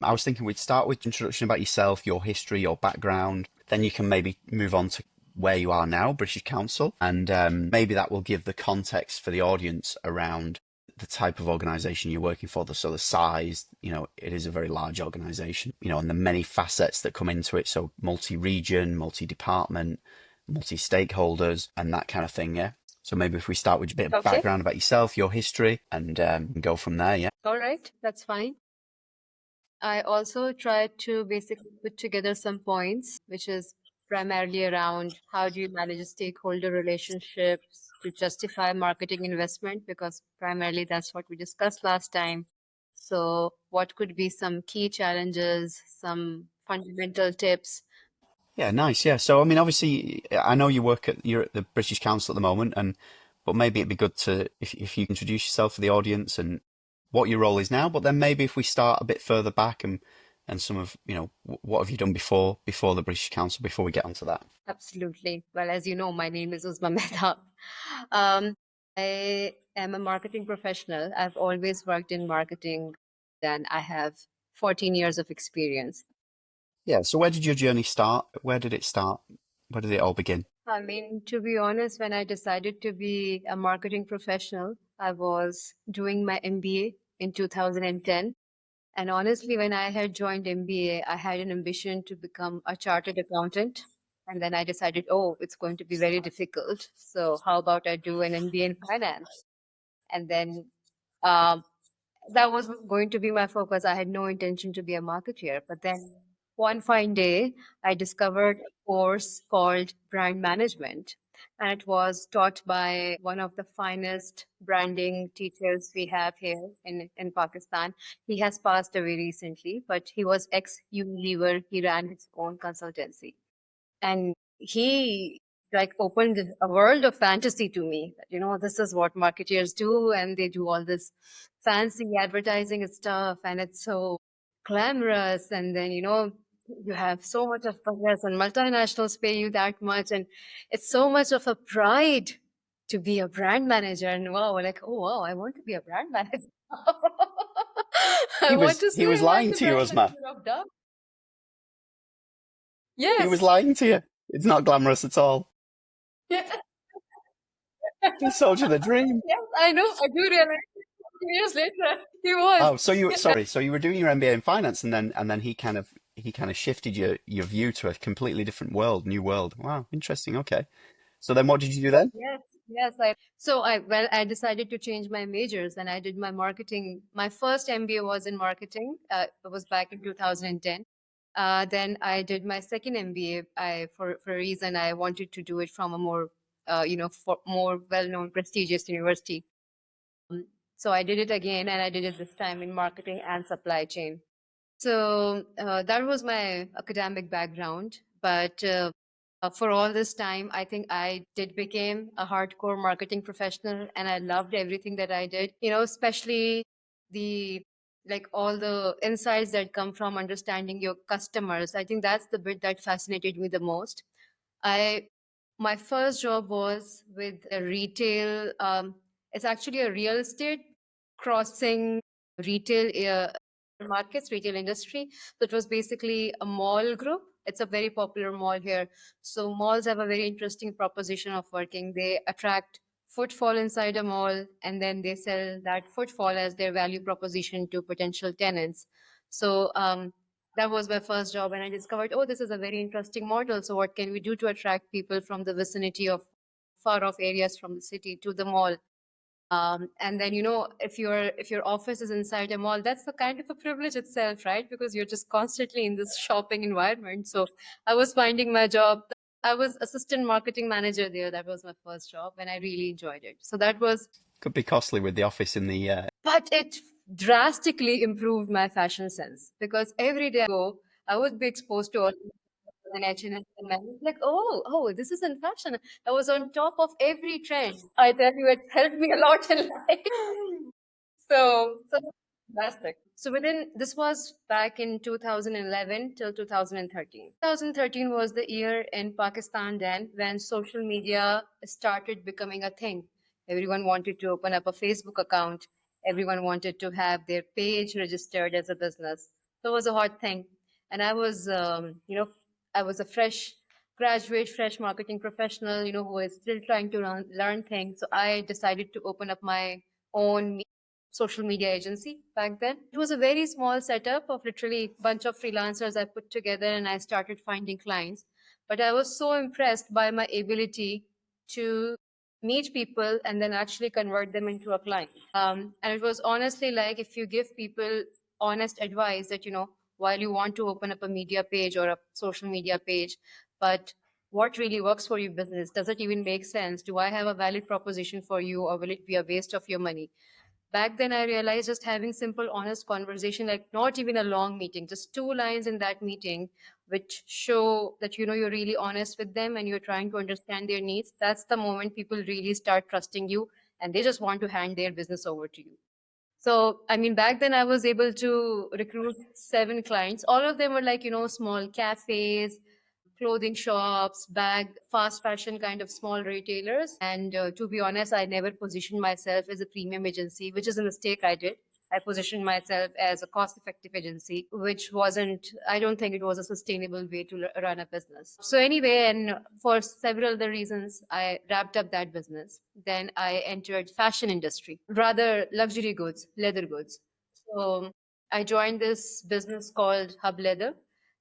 I was thinking we'd start with introduction about yourself, your history, your background. Then you can maybe move on to where you are now, British Council, and maybe that will give the context for the audience around the type of organisation you're working for. So the size, it is a very large organisation, and the many facets that come into it. So multi-region, multi-department, multi-stakeholders, and that kind of thing. Yeah. So maybe if we start with a bit of Okay. background about yourself, your history, and go from there. Yeah. All right. That's fine. I also tried to basically put together some points, which is primarily around how do you manage stakeholder relationships to justify marketing investment, because primarily that's what we discussed last time. So, what could be some key challenges, some fundamental tips? Yeah, nice. Yeah. So, I mean, obviously, I know you're at the British Council at the moment, but maybe it'd be good to if you introduce yourself for the audience and what your role is now. But then maybe if we start a bit further back and some of what have you done before the British Council before we get onto that. Absolutely. Well, as you know, my name is Uzma Mehtab. Um, I am a marketing professional. I've always worked in marketing, and I have 14 years of experience. Yeah. So, where did your journey start? Where did it start? Where did it all begin? I mean, to be honest, when I decided to be a marketing professional, I was doing my MBA in 2010. And honestly, when I had joined MBA, I had an ambition to become a chartered accountant. And then I decided, oh, it's going to be very difficult. So how about I do an MBA in finance? And then um, that was going to be my focus. I had no intention to be a marketeer. But then one fine day, I discovered a course called brand management. And it was taught by one of the finest branding teachers we have here in Pakistan. He has passed away recently, but he was ex Unilever. He ran his own consultancy. And he like opened a world of fantasy to me that, this is what marketeers do, and they do all this fancy advertising and stuff, and it's so glamorous. And then, you have so much of progress, and multinationals pay you that much, and it's so much of a pride to be a brand manager. And wow, like, oh wow, I want to be a brand manager. I He want was to he say was I'm like lying the to you, brand Uzma. manager of Dove. He was Yes. lying to you. It's not glamorous at all. He sold you the dream. Yes, I know. I do realize 2 years later he was. Oh, so you sorry, so you were doing your MBA in finance, and then he kind of shifted your view to a completely different world, new world. Wow, interesting. Okay, so then what did you do then? Yes, yes. I decided to change my majors, and I did my marketing. My first MBA was in marketing. It was back in 2010. Then I did my second MBA. For a reason, I wanted to do it from a more, for more well-known, prestigious university. Um, So I did it again, and I did it this time in marketing and supply chain. So that was my academic background. But for all this time, I think I did become a hardcore marketing professional, and I loved everything that I did. Especially the like all the insights that come from understanding your customers. I think that's the bit that fascinated me the most. I My first job was with a retail. It's actually a real estate crossing retail markets, retail industry. So it was basically a mall group. It's a very popular mall here. So malls have a very interesting proposition of working. They attract footfall inside a mall, and then they sell that footfall as their value proposition to potential tenants. So that was my first job, and I discovered, oh, this is a very interesting model. So what can we do to attract people from the vicinity of far off areas from the city to the mall? And then, if your office is inside a mall, that's the kind of a privilege itself, right? Because you're just constantly in this shopping environment. So I was finding my job. I was assistant marketing manager there. That was my first job, and I really enjoyed it. So that was, Could be costly with the office in the. but it drastically improved my fashion sense, because every day I go, I would be exposed to all an H&M, and I was like, oh, this is in fashion. I was on top of every trend. I tell you, it helped me a lot in life. So fantastic. So this was back in 2011 till 2013. 2013 was the year in Pakistan then when social media started becoming a thing. Everyone wanted to open up a Facebook account. Everyone wanted to have their page registered as a business. So it was a hot thing. And I was, I was a fresh graduate, fresh marketing professional, who was still trying to learn things. So I decided to open up my own social media agency back then. It was a very small setup of literally a bunch of freelancers I put together, and I started finding clients. But I was so impressed by my ability to meet people and then actually convert them into a client. And it was honestly like, if you give people honest advice that, while you want to open up a media page or a social media page, but what really works for your business? Does it even make sense? Do I have a valid proposition for you, or will it be a waste of your money? Back then I realized just having simple honest conversation, like not even a long meeting, just two lines in that meeting which show that you're really honest with them and you're trying to understand their needs, that's the moment people really start trusting you, and they just want to hand their business over to you. So, I mean, back then I was able to recruit 7 clients. All of them were like, small cafes, clothing shops, fast fashion kind of small retailers. And to be honest, I never positioned myself as a premium agency, which is a mistake I did. I positioned myself as a cost effective agency, which wasn't, I don't think it was a sustainable way to run a business. So, anyway, and for several other reasons, I wrapped up that business. Then I entered fashion industry, rather luxury goods, leather goods. So I joined this business called Hub Leather.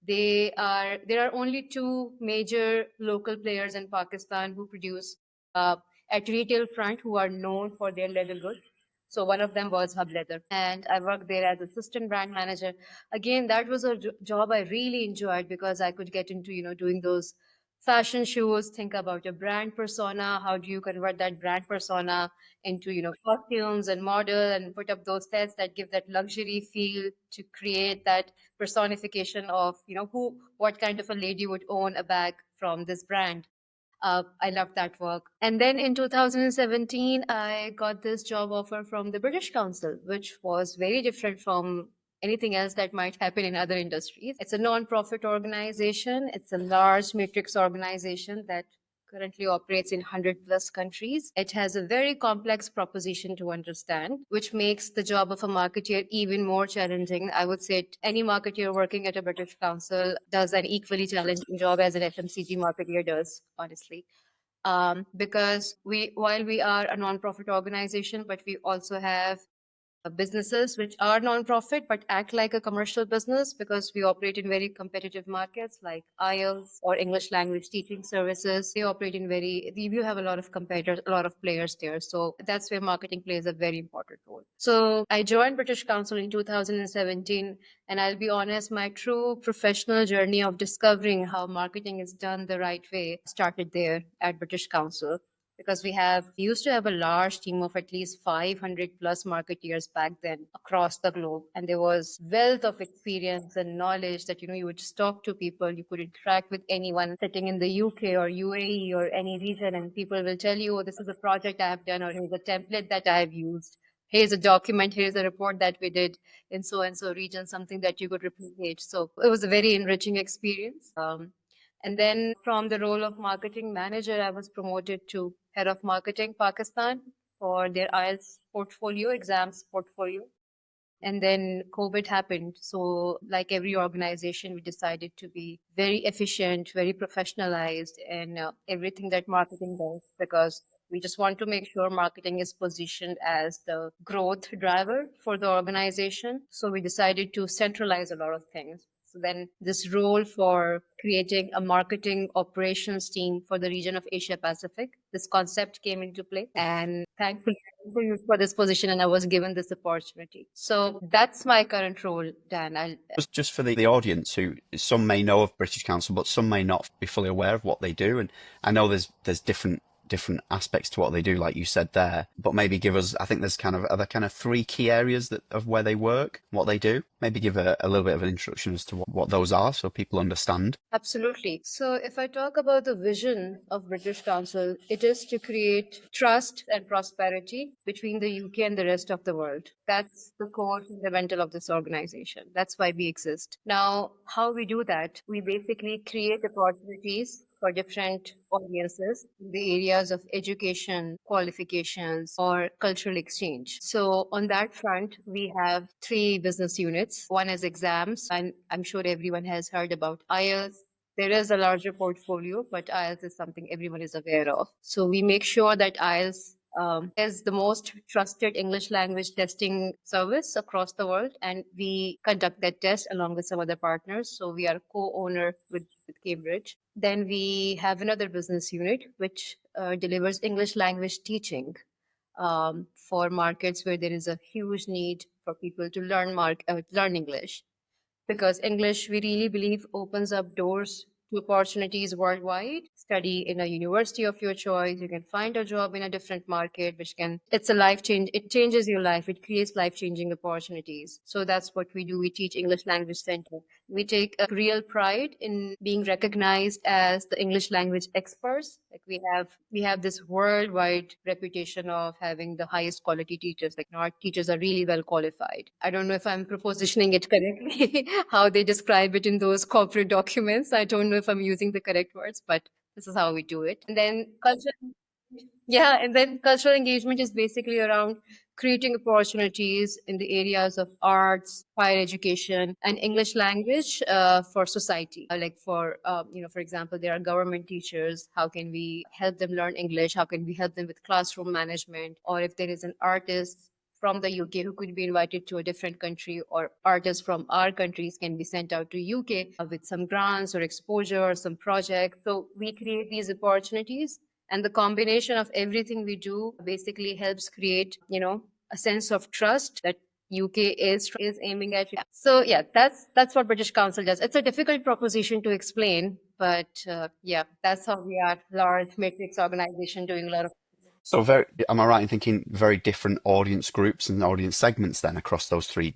There are only two major local players in Pakistan who produce uh, at retail front, who are known for their leather goods. So one of them was Hub Leather, and I worked there as assistant brand manager. Again, that was a job I really enjoyed because I could get into doing those fashion shows. Think about your brand persona. How do you convert that brand persona into costumes and model, and put up those sets that give that luxury feel to create that personification of who what kind of a lady would own a bag from this brand. I loved that work. And then in 2017, I got this job offer from the British Council, which was very different from anything else that might happen in other industries. It's a non-profit organization. It's a large matrix organization that currently operates in 100 plus countries. It has a very complex proposition to understand, which makes the job of a marketeer even more challenging. I would say any marketeer working at a British council does an equally challenging job as an FMCG marketeer does, honestly. Because while we are a non-profit organization, but we also have businesses which are non-profit but act like a commercial business, because we operate in very competitive markets like IELTS or English language teaching services. They operate in you have a lot of competitors, a lot of players there. So that's where marketing plays a very important role. So I joined British Council in 2017, and I'll be honest, my true professional journey of discovering how marketing is done the right way started there at British Council, because we used to have a large team of at least 500 plus marketeers back then across the globe, and there was wealth of experience and knowledge that you would just talk to people, you could interact with anyone sitting in the UK or UAE or any region, and people will tell you, oh, this is a project I have done, or here's a template that I have used, here's a document, here's a report that we did in so and so region, something that you could replicate. So it was a very enriching experience. And then from the role of marketing manager, I was promoted to head of marketing Pakistan for their IELTS portfolio, exams portfolio. And then COVID happened. So, like every organization, we decided to be very efficient, very professionalized, and everything that marketing does, because we just want to make sure marketing is positioned as the growth driver for the organization. So, we decided to centralize a lot of things. So then this role for creating a marketing operations team for the region of Asia Pacific, this concept came into play. And thankfully, for this position, and I was given this opportunity. So that's my current role, Dan. Just for the audience, who some may know of British Council, but some may not be fully aware of what they do. And I know there's different aspects to what they do, like you said there, but maybe give us, I think there's are there kind of 3 key areas of where they work, what they do. Maybe give a little bit of an introduction as to what those are so people understand. Absolutely. So, if I talk about the vision of British Council, it is to create trust and prosperity between the UK and the rest of the world. That's the core fundamental of this organization. That's why we exist. Now, how we do that? We basically create opportunities for different audiences in the areas of education, qualifications, or cultural exchange. So, on that front, we have three business units. One is exams, and I'm sure everyone has heard about IELTS. There is a larger portfolio, but IELTS is something everyone is aware of. So we make sure that IELTS is the most trusted English language testing service across the world, and we conduct that test along with some other partners. So we are co-owner with Cambridge. Then we have another business unit which delivers English language teaching for markets where there is a huge need for people to learn English, because English, we really believe, opens up doors to opportunities worldwide. Study in a university of your choice. You can find a job in a different market, which can, it's a life change. It changes your life. It creates life changing opportunities. So that's what we do. We teach English Language Center. We take a real pride in being recognized as the English language experts. Like we have this worldwide reputation of having the highest quality teachers. Like our teachers are really well qualified. I don't know if I'm propositioning it correctly, how they describe it in those corporate documents. I don't know if I'm using the correct words, but this is how we do it. And then cultural engagement is basically around creating opportunities in the areas of arts, higher education, and English language for society. Like for example, there are government teachers. How can we help them learn English? How can we help them with classroom management? Or if there is an artist from the UK who could be invited to a different country, or artists from our countries can be sent out to UK with some grants or exposure or some project. So we create these opportunities, and the combination of everything we do basically helps create, a sense of trust that UK is aiming at. So yeah, that's what British Council does. It's a difficult proposition to explain, but yeah, that's how we are, large matrix organization doing a lot of. So am I right in thinking very different audience groups and audience segments then across those three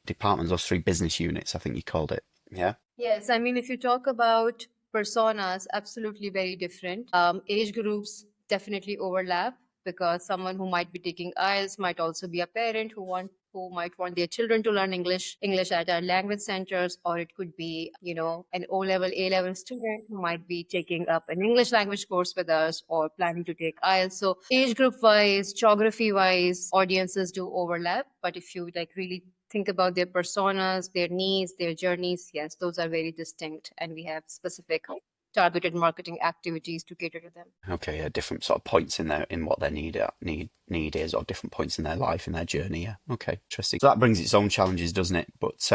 departments, those three business units, I think you called it. Yeah. Yes, I mean, if you talk about personas, absolutely very different. Age groups definitely overlap, because someone who might be taking IELTS might also be a parent who might want their children to learn English at our language centers, or it could be, an O-level, A-level student who might be taking up an English language course with us or planning to take IELTS. So age group wise, geography wise, audiences do overlap. But if you like really think about their personas, their needs, their journeys, yes, those are very distinct, and we have specific targeted marketing activities to cater to them. Okay, yeah, different sort of points in what their need is, or different points in their life, in their journey. Yeah. Okay, interesting. So that brings its own challenges, doesn't it? But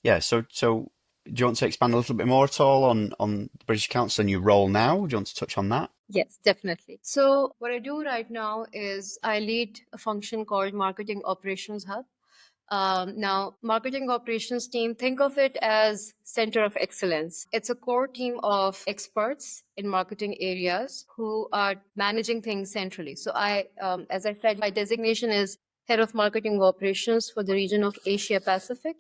yeah. So do you want to expand a little bit more at all on the British Council and your role now? Do you want to touch on that? Yes, definitely. So, what I do right now is I lead a function called Marketing Operations Hub. Now, marketing operations team, think of it as center of excellence. It's a core team of experts in marketing areas who are managing things centrally. So as I said, my designation is head of marketing operations for the region of Asia Pacific.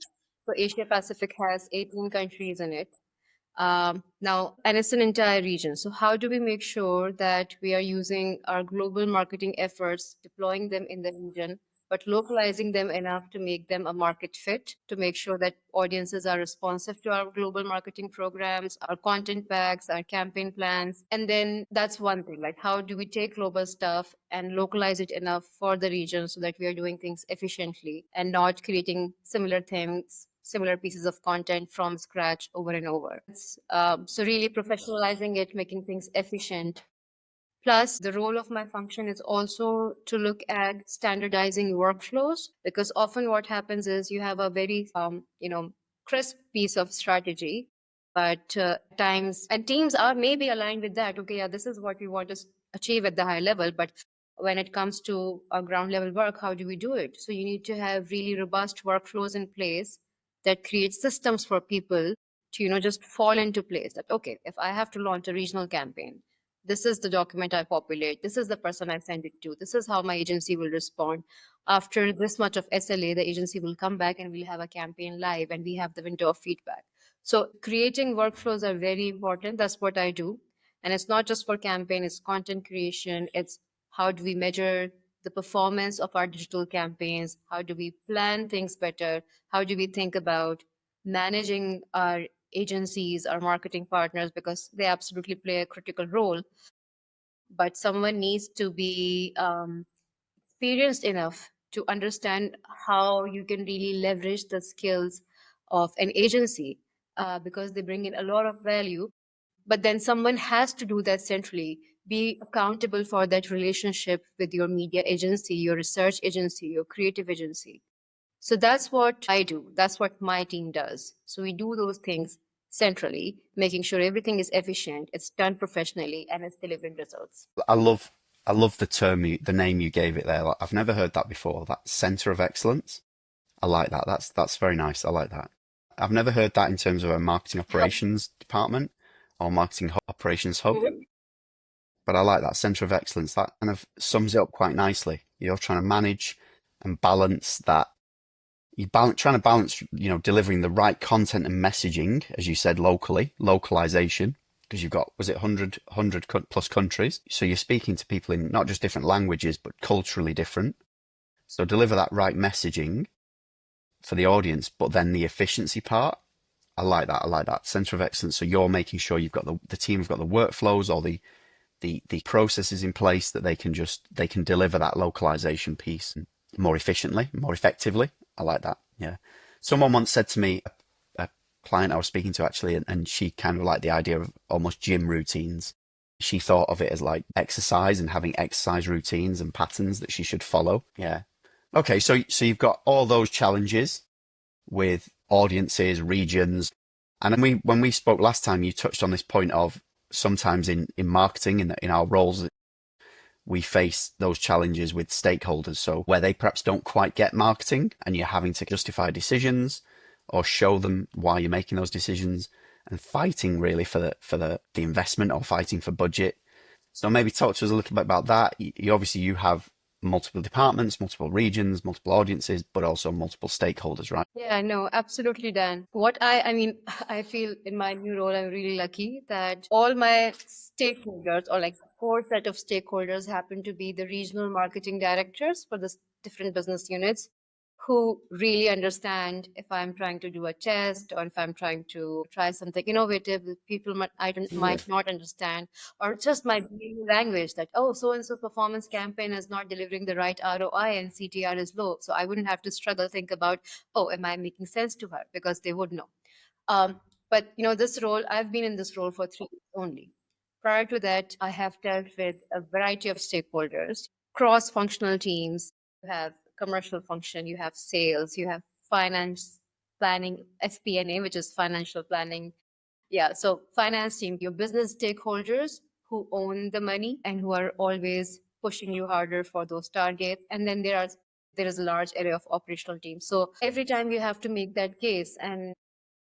So Asia Pacific has 18 countries in it. And it's an entire region. So how do we make sure that we are using our global marketing efforts, deploying them in the region, but localizing them enough to make them a market fit, to make sure that audiences are responsive to our global marketing programs, our content packs, our campaign plans. And then that's one thing, like how do we take global stuff and localize it enough for the region so that we are doing things efficiently and not creating similar things, similar pieces of content from scratch over and over. So really professionalizing it, making things efficient. Plus, the role of my function is also to look at standardizing workflows, because often what happens is you have a very, crisp piece of strategy, but times and teams are maybe aligned with that. Okay, yeah, this is what we want to achieve at the high level, but when it comes to our ground level work, how do we do it? So you need to have really robust workflows in place that create systems for people to, just fall into place. That okay, if I have to launch a regional campaign, this is the document I populate, this is the person I send it to, this is how my agency will respond. After this much of SLA, the agency will come back and we'll have a campaign live and we have the window of feedback. So creating workflows are very important. That's what I do. And it's not just for campaign, it's content creation. It's how do we measure the performance of our digital campaigns? How do we plan things better? How do we think about managing our agencies or marketing partners because they absolutely play a critical role. But someone needs to be experienced enough to understand how you can really leverage the skills of an agency because they bring in a lot of value. But then someone has to do that centrally, be accountable for that relationship with your media agency, your research agency, your creative agency. So that's what I do. That's what my team does. So we do those things centrally, making sure everything is efficient, it's done professionally, and it's delivering results. I love I love the term the name you gave it there. Like, I've never heard that before. That center of excellence. I like that. That's very nice. I like that. I've never heard that in terms of a marketing operations department or marketing operations hub, Mhm. but I like that center of excellence. That kind of sums it up quite nicely. You're trying to manage and balance that. Trying to balance, delivering the right content and messaging, as you said, localization, because you've got, was it 100 plus countries? So you're speaking to people in not just different languages, but culturally different. So deliver that right messaging for the audience, but then the efficiency part, I like that. I like that center of excellence. So you're making sure you've got the team have got the workflows or the processes in place that they can deliver that localization piece more efficiently, more effectively. I like that. Yeah. Someone once said to me, a client I was speaking to actually, and she kind of liked the idea of almost gym routines. She thought of it as like exercise and having exercise routines and patterns that she should follow. Yeah. Okay. So you've got all those challenges with audiences, regions. And then when we spoke last time, you touched on this point of sometimes in marketing, in our roles, we face those challenges with stakeholders. So where they perhaps don't quite get marketing and you're having to justify decisions or show them why you're making those decisions and fighting really for the investment or fighting for budget. So maybe talk to us a little bit about that. You have multiple departments, multiple regions, multiple audiences, but also multiple stakeholders, right? Yeah, no, absolutely, Dan. I mean, I feel in my new role, I'm really lucky that all my stakeholders or like core set of stakeholders happen to be the regional marketing directors for the different business units who really understand if I'm trying to do a test or if I'm trying to try something innovative that people might not understand, or just my daily language that, oh, so and so performance campaign is not delivering the right ROI and CTR is low. So I wouldn't have to struggle, think about, oh, am I making sense to her? Because they would know. But this role, I've been in this role for 3 years only. Prior to that, I have dealt with a variety of stakeholders, cross-functional teams. You have commercial function, you have sales, you have finance planning, FP&A, which is financial planning. Yeah, so finance team, your business stakeholders who own the money and who are always pushing you harder for those targets. And then there is a large array of operational teams. So every time you have to make that case. And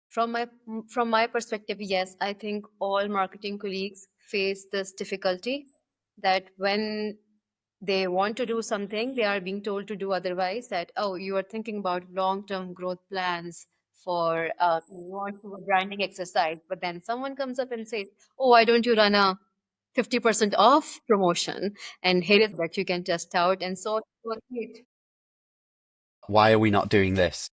from my perspective, yes, I think all marketing colleagues face this difficulty that when they want to do something, they are being told to do otherwise. That, oh, you are thinking about long-term growth plans for you want to do a branding exercise, but then someone comes up and says, oh, why don't you run a 50% off promotion and here is that you can test out and so on. Why are we not doing this?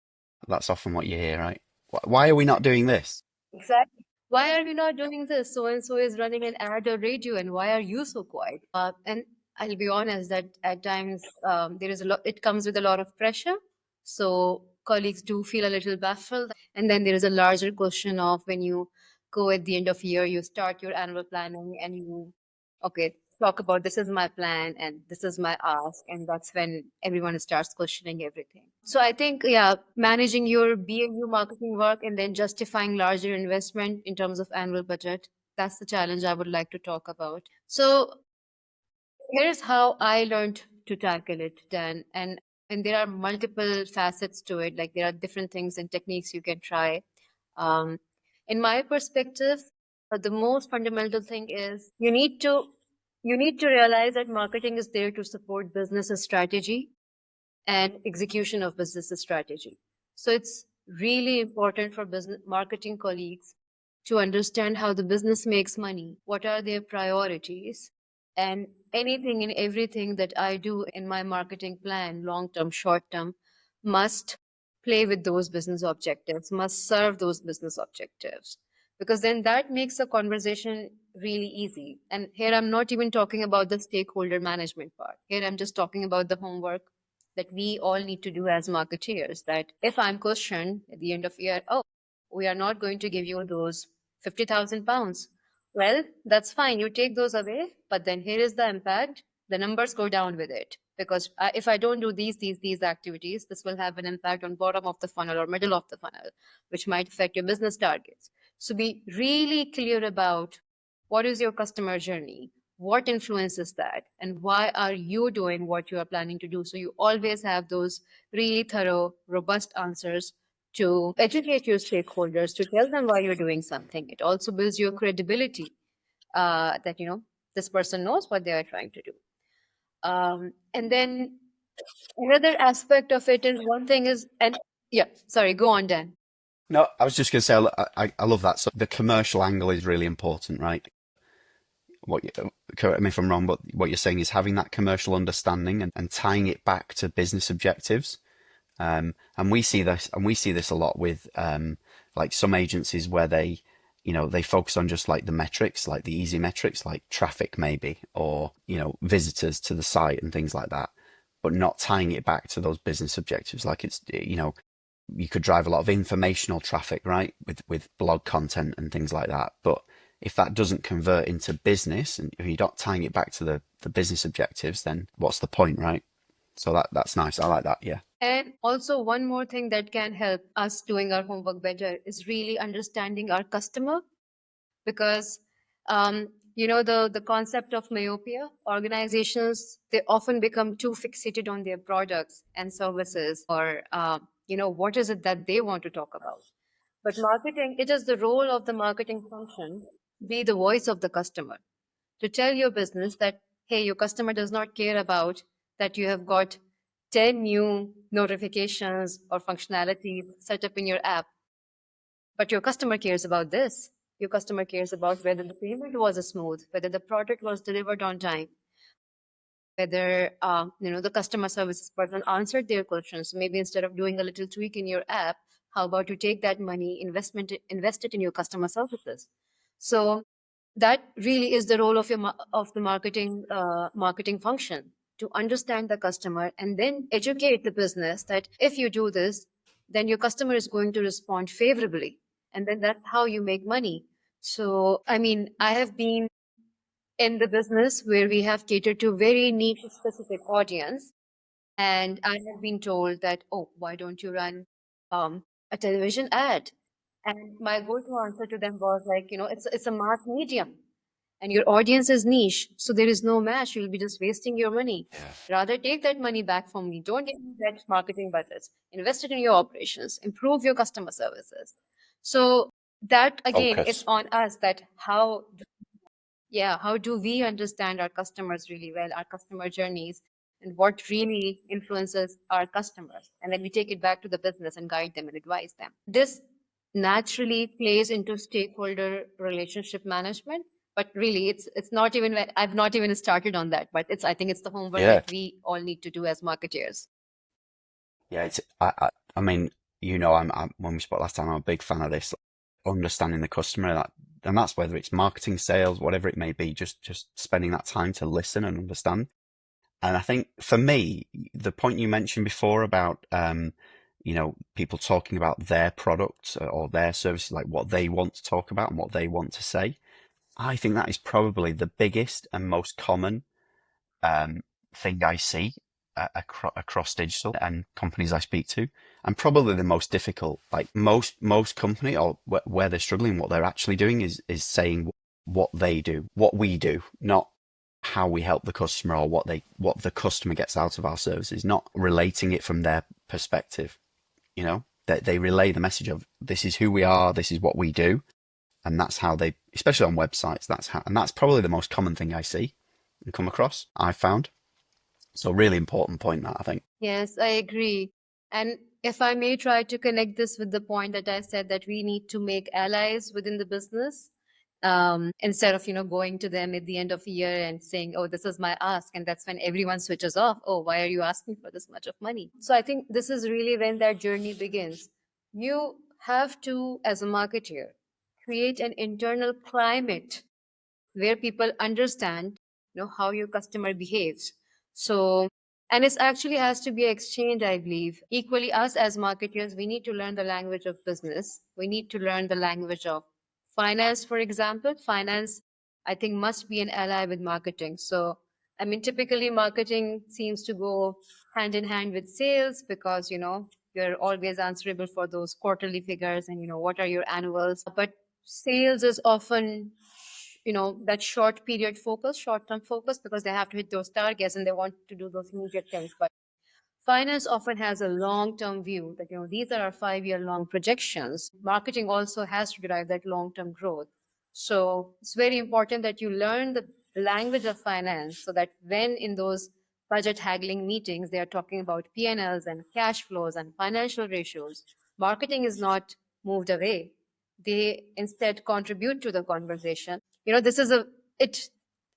That's often what you hear, right? Why are we not doing this? Exactly. Why are we not doing this? So and so is running an ad or radio, and why are you so quiet? And I'll be honest that at times there is a lot. It comes with a lot of pressure. So colleagues do feel a little baffled. And then there is a larger question of when you go at the end of year, you start your annual planning, and you, okay, talk about this is my plan and this is my ask, and that's when everyone starts questioning everything. So I think, yeah, managing your BAU marketing work and then justifying larger investment in terms of annual budget, that's the challenge I would like to talk about. So here's how I learned to tackle it, Dan. And there are multiple facets to it. Like there are different things and techniques you can try. Um, in my perspective, the most fundamental thing is you need to realize that marketing is there to support business strategy and execution of business strategy. So it's really important for business marketing colleagues to understand how the business makes money, what are their priorities, and anything and everything that I do in my marketing plan, long term, short term, must play with those business objectives, must serve those business objectives. because then that makes a conversation really easy. And here I'm not even talking about the stakeholder management part. Here I'm just talking about the homework that we all need to do as marketeers. That if I'm questioned at the end of year, oh, we are not going to give you those 50,000 pounds. Well, that's fine. You take those away, but then here is the impact. The numbers go down with it because if I don't do these activities, this will have an impact on bottom of the funnel or middle of the funnel, which might affect your business targets. So be really clear about what is your customer journey, what influences that, and why are you doing what you are planning to do. So you always have those really thorough, robust answers to educate your stakeholders, to tell them why you're doing something. It also builds your credibility that, this person knows what they are trying to do. And then another aspect of it is one thing is, and yeah, sorry, go on, Dan. No, I was just going to say, I love that. So the commercial angle is really important, right? Correct me if I'm wrong, but what you're saying is having that commercial understanding and tying it back to business objectives. And we see this a lot with like some agencies where they focus on just like the metrics, like the easy metrics, like traffic maybe, or visitors to the site and things like that, but not tying it back to those business objectives. Like you could drive a lot of informational traffic, right, with blog content and things like that, but if that doesn't convert into business and if you're not tying it back to the business objectives, then what's the point, right? So that's nice. I like that. Yeah. And also, one more thing that can help us doing our homework better is really understanding our customer, because the concept of myopia, organizations, they often become too fixated on their products and services, or what is it that they want to talk about. But marketing, it is the role of the marketing function, be the voice of the customer, to tell your business that, hey, your customer does not care about that you have got 10 new notifications or functionalities set up in your app, but your customer cares about this. Your customer cares about whether the payment was smooth, whether the product was delivered on time, whether the customer services person answered their questions. Maybe instead of doing a little tweak in your app, how about you take that money, invest it in your customer services? So that really is the role of of the marketing function, to understand the customer and then educate the business that if you do this, then your customer is going to respond favorably, and then that's how you make money. So I mean, I have been in the business where we have catered to very niche specific audience, and I have been told that, oh, why don't you run a television ad? And my go-to answer to them was like, it's a mass medium and your audience is niche. So there is no match. You'll be just wasting your money. Yeah. Rather take that money back from me. Don't give me that marketing budgets. Invest it in your operations. Improve your customer services. So that again, it's Focus. on us that how do we understand our customers really well, our customer journeys, and what really influences our customers, and then we take it back to the business and guide them and advise them. This naturally plays into stakeholder relationship management, but really it's not even, I've not even started on that, but I think it's the homework Yeah. that we all need to do as marketeers. Yeah. I mean, I'm when we spoke last time, I'm a big fan of this, understanding the customer, and that's whether it's marketing, sales, whatever it may be, just spending that time to listen and understand. And I think for me, the point you mentioned before about, people talking about their products or their services, like what they want to talk about and what they want to say, I think that is probably the biggest and most common thing I see across digital and companies I speak to, and probably the most difficult. Like most company or where they're struggling, what they're actually doing is saying what they do, what we do, not how we help the customer or what the customer gets out of our services, not relating it from their perspective. They relay the message of this is who we are, this is what we do, and that's how they, especially on websites, and that's probably the most common thing I see and come across, I've found. So really important point that I think. Yes, I agree. And if I may try to connect this with the point that I said, that we need to make allies within the business, instead of, going to them at the end of the year and saying, oh, this is my ask. And that's when everyone switches off. Oh, why are you asking for this much of money? So I think this is really when that journey begins. You have to, as a marketer, create an internal climate where people understand, how your customer behaves. So, and it actually has to be exchanged, I believe. Equally, us as marketers, we need to learn the language of business. We need to learn the language of finance, for example. Finance, I think, must be an ally with marketing. So, I mean, typically marketing seems to go hand in hand with sales because, you're always answerable for those quarterly figures and, what are your annuals. But sales is often, that short period focus, short term focus, because they have to hit those targets and they want to do those immediate things. But finance often has a long term view that, these are our 5 year long projections. Marketing also has to drive that long term growth. So it's very important that you learn the language of finance so that when in those budget haggling meetings, they are talking about P&Ls and cash flows and financial ratios. Marketing is not moved away. They instead contribute to the conversation. This is it.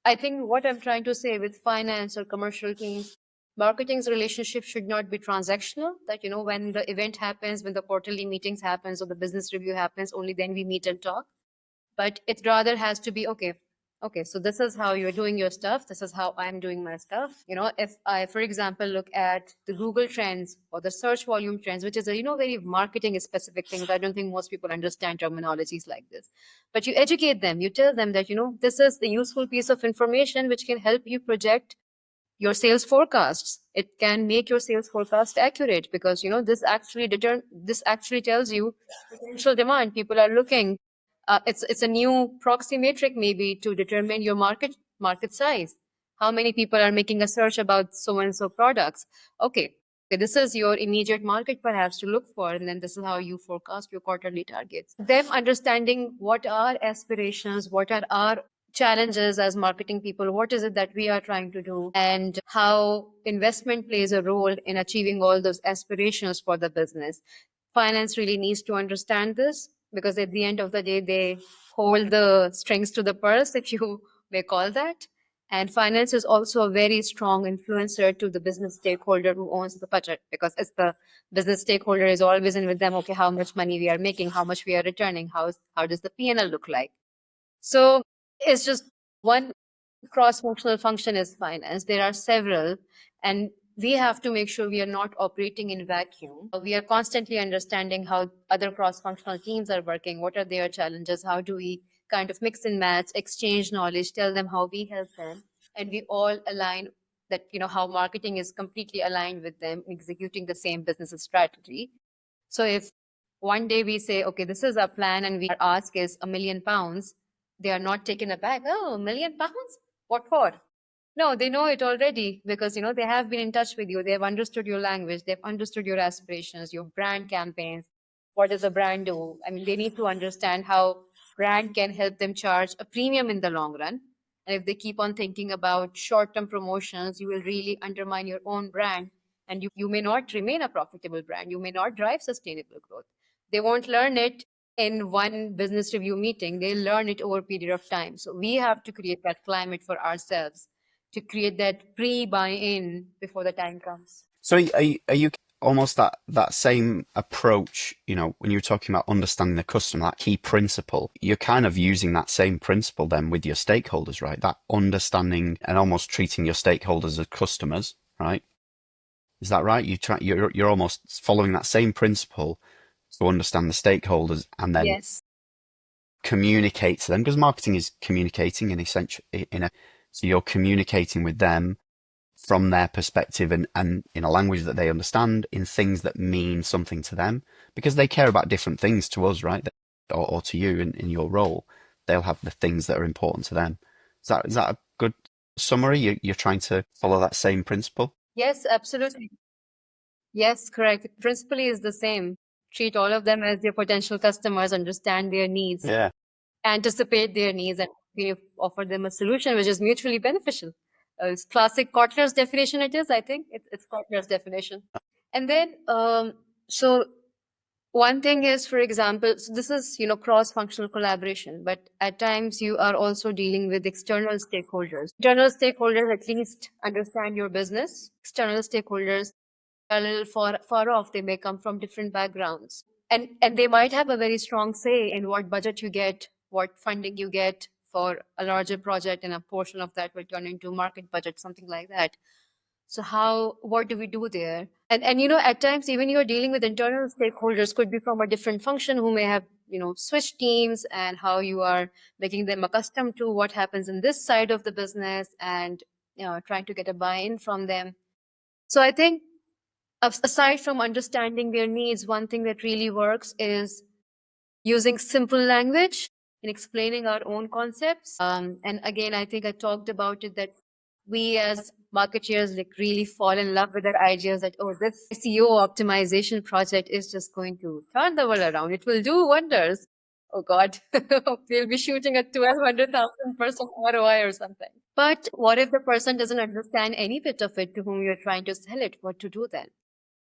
I think what I'm trying to say with finance or commercial teams, marketing's relationship should not be transactional, that when the event happens, when the quarterly meetings happens or the business review happens, only then we meet and talk. But it rather has to be, okay, so this is how you're doing your stuff, this is how I'm doing my stuff. If I, for example, look at the Google trends or the search volume trends, which is a very marketing specific thing, I don't think most people understand terminologies like this. But you educate them, you tell them that this is the useful piece of information which can help you project your sales forecasts. It can make your sales forecast accurate because this actually tells you potential demand. People are looking. It's a new proxy metric maybe to determine your market size. How many people are making a search about so and so products? Okay, this is your immediate market perhaps to look for, and then this is how you forecast your quarterly targets. Them understanding what are aspirations, what are our challenges as marketing people, what is it that we are trying to do, and how investment plays a role in achieving all those aspirations for the business. Finance really needs to understand this because at the end of the day, they hold the strings to the purse, if you may call that. And finance is also a very strong influencer to the business stakeholder who owns the budget, because it's the business stakeholder is always in with them. Okay, how much money we are making, how much we are returning, how does the P&L look like? So it's just one cross-functional function is finance. There are several, and we have to make sure we are not operating in vacuum. We are constantly understanding how other cross-functional teams are working, what are their challenges, how do we kind of mix and match, exchange knowledge, tell them how we help them, and we all align that, how marketing is completely aligned with them executing the same business strategy. So if one day we say, okay, this is our plan and our ask is £1 million, they are not taken aback. Oh, £1 million? What for? No, they know it already because they have been in touch with you. They have understood your language. They've understood your aspirations, your brand campaigns. What does a brand do? I mean, they need to understand how brand can help them charge a premium in the long run. And if they keep on thinking about short-term promotions, you will really undermine your own brand, and you may not remain a profitable brand. You may not drive sustainable growth. They won't learn it in one business review meeting. They'll learn it over a period of time. So we have to create that climate for ourselves to create that pre-buy-in before the time comes. So are you almost that same approach, when you're talking about understanding the customer, that key principle, you're kind of using that same principle then with your stakeholders, right? That understanding and almost treating your stakeholders as customers, right? Is that right? You're almost following that same principle to understand the stakeholders and then Yes. communicate to them, because marketing is communicating so you're communicating with them from their perspective and in a language that they understand, in things that mean something to them, because they care about different things to us, right? Or to you in your role. They'll have the things that are important to them. Is that a good summary? You're trying to follow that same principle? Yes, absolutely. Yes, correct. The principle is the same. Treat all of them as their potential customers, understand their needs, Yeah. anticipate their needs, and we offer them a solution which is mutually beneficial. It's classic Kotler's definition. It is, I think, it's Kotler's definition. And then, so one thing is, for example, so this is cross-functional collaboration, but at times you are also dealing with external stakeholders. Internal stakeholders at least understand your business. External stakeholders are a little far off. They may come from different backgrounds. and they might have a very strong say in what budget you get, what funding you get for a larger project, and a portion of that will turn into market budget, something like that. So what do we do there? And at times even you're dealing with internal stakeholders, could be from a different function, who may have switched teams, and how you are making them accustomed to what happens in this side of the business, and trying to get a buy-in from them. So I think, aside from understanding their needs, one thing that really works is using simple language in explaining our own concepts. And again, I think I talked about it, that we as marketeers like really fall in love with our ideas that, oh, this SEO optimization project is just going to turn the world around. It will do wonders. Oh God, we'll be shooting at 1,200,000% ROI or something. But what if the person doesn't understand any bit of it to whom you're trying to sell it? What to do then?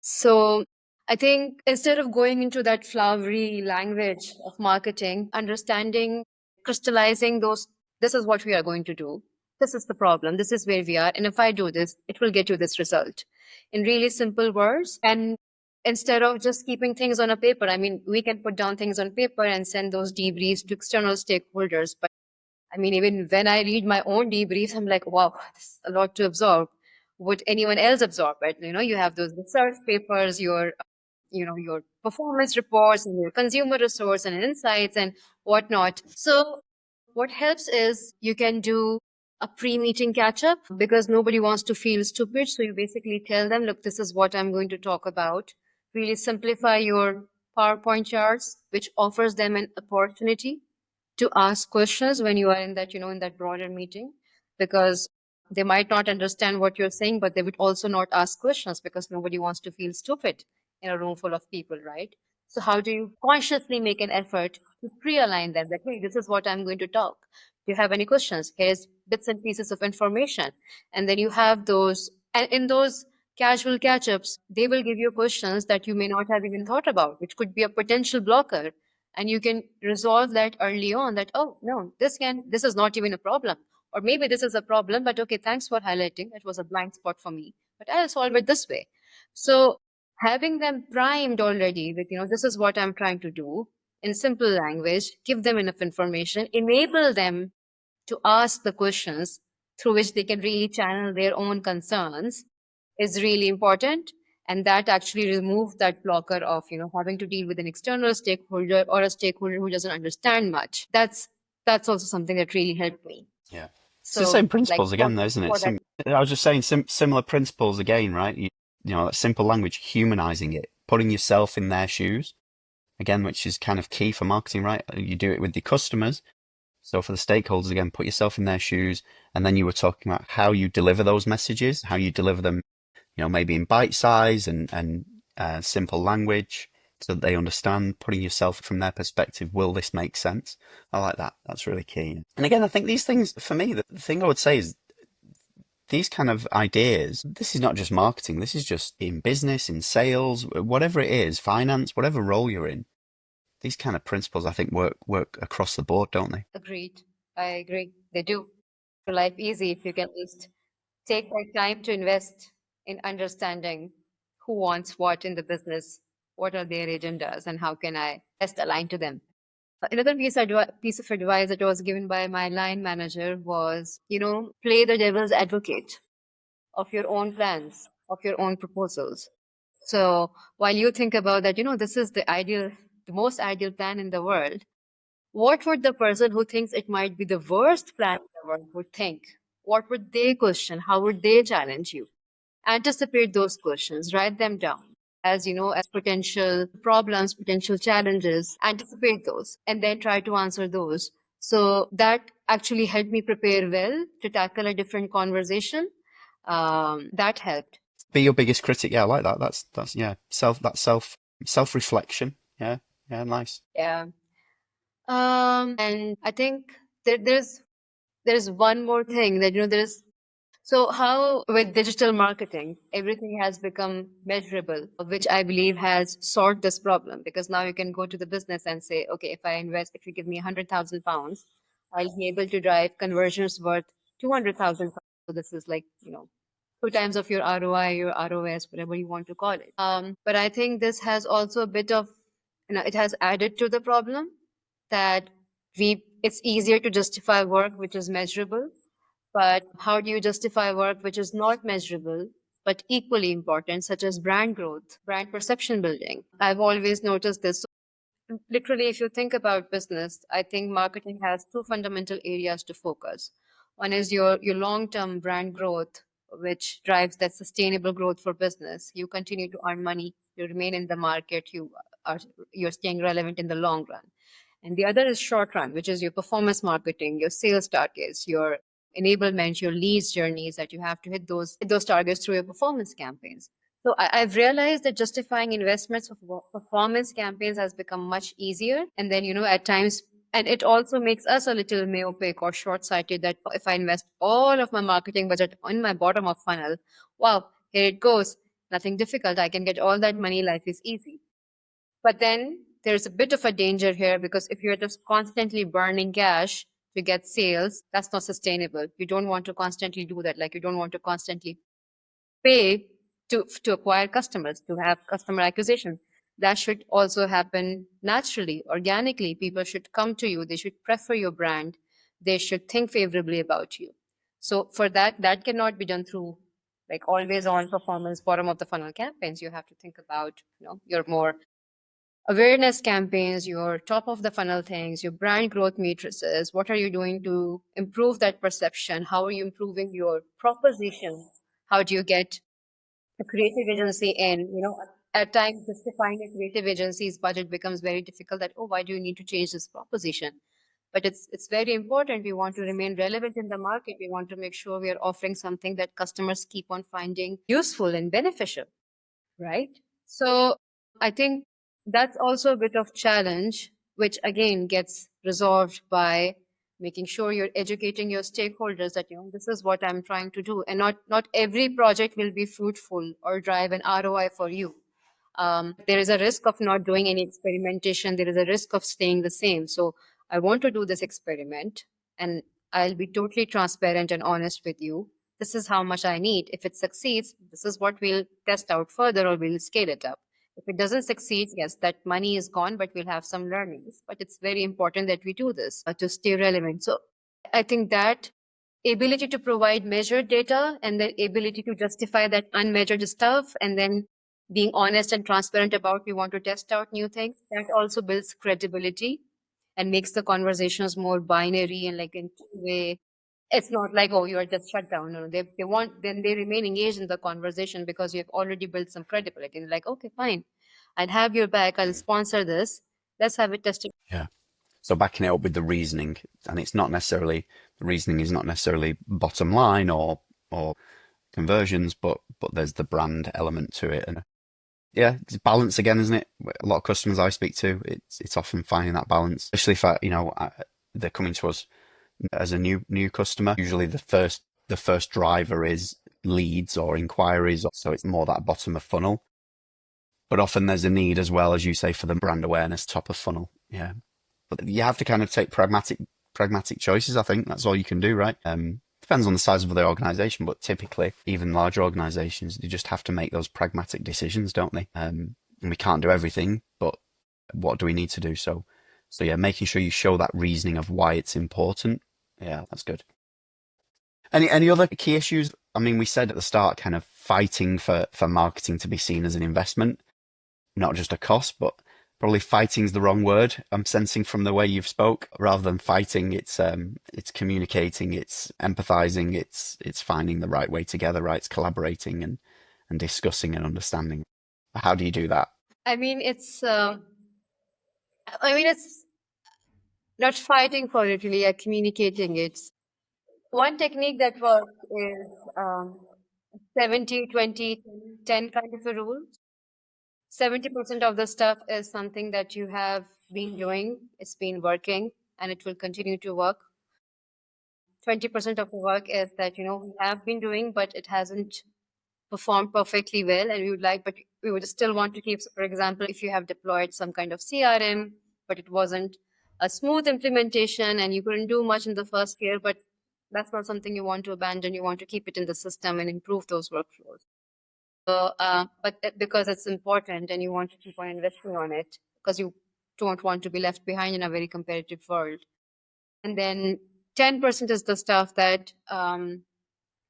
So I think instead of going into that flowery language of marketing, understanding, crystallizing those, this is what we are going to do. This is the problem. This is where we are. And if I do this, it will get you this result in really simple words. And instead of just keeping things on a paper, I mean, we can put down things on paper and send those debriefs to external stakeholders. But I mean, even when I read my own debriefs, I'm like, wow, this is a lot to absorb. Would anyone else absorb it? You have those research papers, your performance reports, and your consumer resource and insights and whatnot. So what helps is you can do a pre-meeting catch-up, because nobody wants to feel stupid. So you basically tell them, look, this is what I'm going to talk about. Really simplify your PowerPoint charts, which offers them an opportunity to ask questions when you are in that broader meeting, because they might not understand what you're saying, but they would also not ask questions because nobody wants to feel stupid in a room full of people, right? So how do you consciously make an effort to pre-align them that, hey, this is what I'm going to talk. Do you have any questions? Here's bits and pieces of information. And then you have those, and in those casual catch-ups, they will give you questions that you may not have even thought about, which could be a potential blocker. And you can resolve that early on, that, oh no, this is not even a problem, or maybe this is a problem, but okay, thanks for highlighting, it was a blind spot for me, but I'll solve it this way. So having them primed already with, this is what I'm trying to do in simple language, give them enough information, enable them to ask the questions through which they can really channel their own concerns, is really important. And that actually removes that blocker of having to deal with an external stakeholder, or a stakeholder who doesn't understand much. That's also something that really helped me. Yeah. It's the So same like principles again, though, isn't it? for that. I was just saying similar principles again, right? That simple language, humanizing it, putting yourself in their shoes, again, which is kind of key for marketing, right? You do it with your customers. So for the stakeholders, again, put yourself in their shoes. And then you were talking about how you deliver those messages, how you deliver them, maybe in bite size and simple language so that they understand, putting yourself from their perspective. Will this make sense? I like that. That's really key. And again, I think these things, for me, the thing I would say is these kind of ideas, this is not just marketing. This is just in business, in sales, whatever it is, finance, whatever role you're in. These kind of principles, I think, work across the board, don't they? Agreed. I agree. They do. Your life easy if you can just take that time to invest in understanding who wants what in the business, what are their agendas, and how can I best align to them. Another piece of advice that was given by my line manager was, play the devil's advocate of your own plans, of your own proposals. So while you think about that, this is the most ideal plan in the world, what would the person who thinks it might be the worst plan in the world would think? What would they question? How would they challenge you? Anticipate those questions, write them down as potential problems, potential challenges, anticipate those, and then try to answer those. So that actually helped me prepare well to tackle a different conversation. That helped. Be your biggest critic. Yeah, I like that. That's yeah, self reflection. Yeah, yeah, nice. Yeah. And I think there's one more thing that there's. So how with digital marketing, everything has become measurable, which I believe has solved this problem, because now you can go to the business and say, okay, if you give me 100,000 pounds, I'll be able to drive conversions worth 200,000 pounds. So this is like, two times of your ROI, your ROS, whatever you want to call it. But I think this has also a bit of it has added to the problem that it's easier to justify work which is measurable, but how do you justify work which is not measurable but equally important, such as brand growth, brand perception building? I've always noticed this. Literally, if you think about business, I think marketing has two fundamental areas to focus. One is your long-term brand growth, which drives that sustainable growth for business. You continue to earn money, you remain in the market, are you're staying relevant in the long run. And the other is short run, which is your performance marketing, your sales targets, your enablement, your leads journeys, that you have to hit those targets through your performance campaigns. So I've realized that justifying investments of performance campaigns has become much easier. And then, at times, and it also makes us a little myopic or short-sighted that if I invest all of my marketing budget on my bottom of funnel, wow, here it goes. Nothing difficult. I can get all that money. Life is easy. But then there's a bit of a danger here, because if you're just constantly burning cash to get sales, that's not sustainable. You don't want to constantly do that. Like, you don't want to constantly pay to acquire customers, to have customer acquisition. That should also happen naturally, organically. People should come to you. They should prefer your brand. They should think favorably about you. So for that cannot be done through like always on performance, bottom of the funnel campaigns. You have to think about, your more awareness campaigns, your top of the funnel things, your brand growth matrices. What are you doing to improve that perception? How are you improving your proposition? How do you get a creative agency in? At times justifying a creative agency's budget becomes very difficult, that, oh, why do you need to change this proposition? But it's very important. We want to remain relevant in the market. We want to make sure we are offering something that customers keep on finding useful and beneficial, right? So I think that's also a bit of challenge, which again gets resolved by making sure you're educating your stakeholders that, this is what I'm trying to do. And not every project will be fruitful or drive an ROI for you. There is a risk of not doing any experimentation. There is a risk of staying the same. So I want to do this experiment, and I'll be totally transparent and honest with you. This is how much I need. If it succeeds, this is what we'll test out further, or we'll scale it up. If it doesn't succeed, yes, that money is gone, but we'll have some learnings. But it's very important that we do this to stay relevant. So I think that ability to provide measured data and the ability to justify that unmeasured stuff, and then being honest and transparent about we want to test out new things, that also builds credibility and makes the conversations more binary and like in two-way. It's not like, oh, you're just shut down. No, they want, then they remain engaged in the conversation because you've already built some credibility. They're like, okay, fine, I'll have your back. I'll sponsor this. Let's have it tested. Yeah. So backing it up with the reasoning, and it's not necessarily, the reasoning is not necessarily bottom line or conversions, but there's the brand element to it. And yeah, it's balance again, isn't it? A lot of customers I speak to, it's often finding that balance, especially if they're coming to us as a new customer. Usually the first driver is leads or inquiries, so it's more that bottom of funnel. But often there's a need as well, as you say, for the brand awareness top of funnel. Yeah, but you have to kind of take pragmatic choices. I think that's all you can do, right? Depends on the size of the organization, but typically even larger organizations, they just have to make those pragmatic decisions, don't they? And we can't do everything, but what do we need to do? So yeah, making sure you show that reasoning of why it's important. Yeah, that's good. Any other key issues? I mean, we said at the start, kind of fighting for marketing to be seen as an investment, not just a cost, but probably fighting's the wrong word. I'm sensing from the way you've spoke, rather than fighting, it's communicating, it's empathizing, it's finding the right way together, right? It's collaborating and discussing and understanding. How do you do that? I mean, it's not fighting for it really, communicating it. One technique that works is 70, 20, 10 kind of a rule. 70% of the stuff is something that you have been doing, it's been working, and it will continue to work. 20% of the work is that, we have been doing, but it hasn't performed perfectly well, and but we would still want to keep, for example, if you have deployed some kind of CRM, but it wasn't a smooth implementation and you couldn't do much in the first year, but that's not something you want to abandon. You want to keep it in the system and improve those workflows. So, but because it's important and you want to keep on investing on it, because you don't want to be left behind in a very competitive world. And then 10% is the stuff that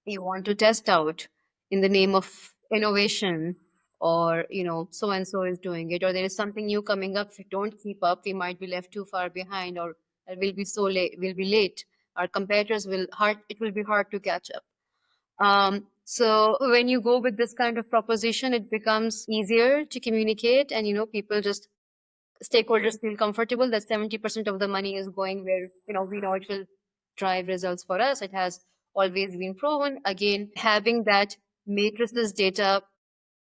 you want to test out in the name of innovation, or so and so is doing it, or there is something new coming up. If we don't keep up, we might be left too far behind, or we'll be so late, we'll be late. Our competitors will hard, it will be hard to catch up. So when you go with this kind of proposition, it becomes easier to communicate, and people just, stakeholders feel comfortable that 70% of the money is going where we know it will drive results for us. It has always been proven. Again, having that matrices data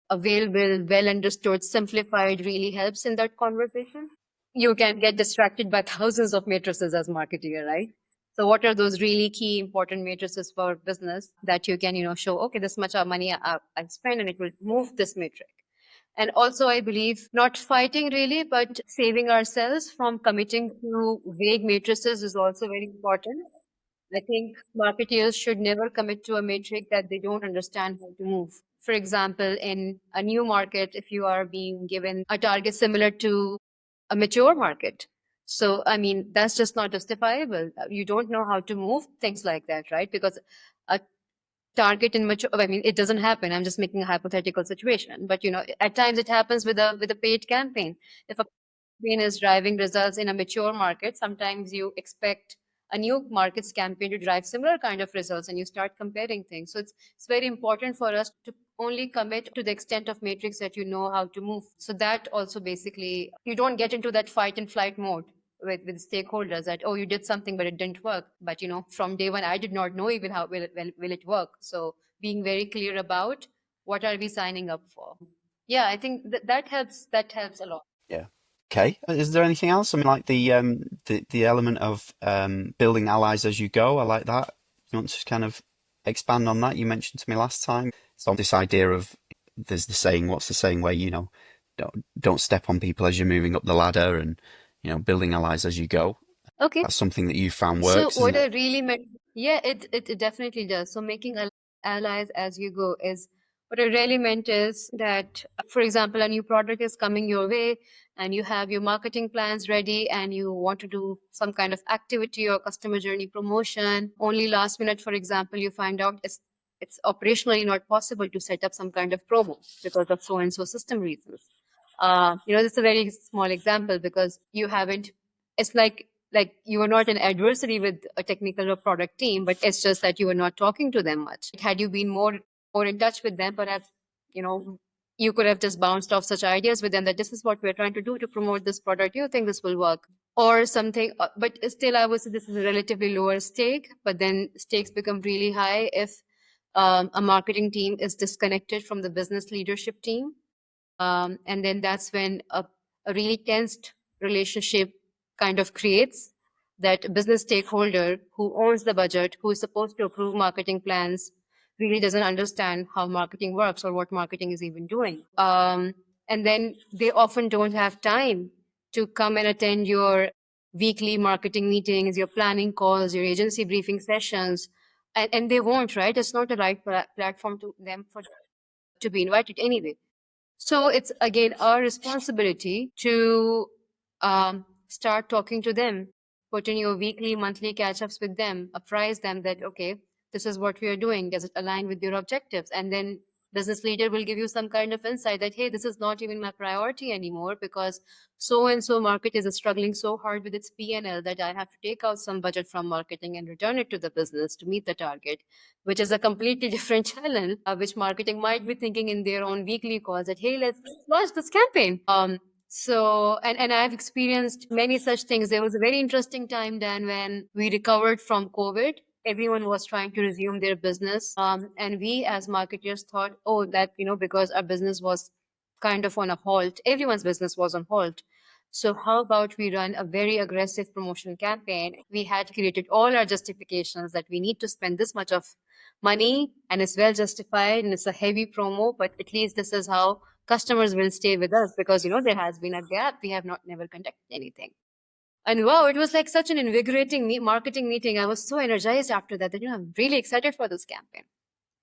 available, well understood, simplified, really helps in that conversation. You can get distracted by thousands of matrices as marketeer, right? So what are those really key important matrices for business that you can show, okay, this much of money I spend and it will move this metric. And also, I believe not fighting really, but saving ourselves from committing to vague matrices is also very important. I think marketeers should never commit to a metric that they don't understand how to move. For example, in a new market, if you are being given a target similar to a mature market, so I mean, that's just not justifiable. You don't know how to move things like that, right? Because a target in mature, I mean, it doesn't happen. I'm just making a hypothetical situation, but at times it happens with a paid campaign. If a campaign is driving results in a mature market, sometimes you expect a new market's campaign to drive similar kind of results, and you start comparing things. So it's very important for us to only commit to the extent of matrix that you know how to move. So that also basically, you don't get into that fight and flight mode with stakeholders that, oh, you did something but it didn't work, but from day one I did not know even how will it work. So being very clear about what are we signing up for. Yeah, I think that helps a lot. Yeah. Okay. Is there anything else? I mean, like the element of building allies as you go. I like that. You want to kind of expand on that? You mentioned to me last time. So this idea of there's the saying. What's the saying where don't step on people as you're moving up the ladder, and building allies as you go. Okay. That's something that you found So works, isn't what I it? really meant, yeah, it definitely does. So making allies as you go is what I really meant is that, for example, a new product is coming your way and you have your marketing plans ready and you want to do some kind of activity or customer journey promotion. Only last minute, for example, you find out it's operationally not possible to set up some kind of promo because of so and so system reasons. This is a very small example because you haven't, it's like you are not an adversary with a technical or product team, but it's just that you are not talking to them much. Had you been more in touch with them, perhaps you know you could have just bounced off such ideas with them that this is what we're trying to do to promote this product. Do you think this will work? Or something, but still, I would say this is a relatively lower stake, but then stakes become really high if a marketing team is disconnected from the business leadership team. And then that's when a really tensed relationship kind of creates that business stakeholder who owns the budget, who is supposed to approve marketing plans, really doesn't understand how marketing works or what marketing is even doing. And then they often don't have time to come and attend your weekly marketing meetings, your planning calls, your agency briefing sessions, and they won't, right? It's not the right platform to them for to be invited anyway. So it's again our responsibility to start talking to them, put in your weekly, monthly catch ups with them, apprise them that, okay, this is what we are doing. Does it align with your objectives? And then business leader will give you some kind of insight that, hey, this is not even my priority anymore because so and so market is struggling so hard with its P&L that I have to take out some budget from marketing and return it to the business to meet the target, which is a completely different channel, which marketing might be thinking in their own weekly calls that, hey, let's launch this campaign. So, and I've experienced many such things. There was a very interesting time, Dan, when we recovered from COVID. Everyone was trying to resume their business. And we as marketers thought, oh, that, because our business was kind of on a halt, everyone's business was on halt. So how about we run a very aggressive promotion campaign? We had created all our justifications that we need to spend this much of money and it's well justified and it's a heavy promo, but at least this is how customers will stay with us because there has been a gap. We have not never conducted anything. And wow, it was like such an invigorating marketing meeting. I was so energized after that I'm really excited for this campaign.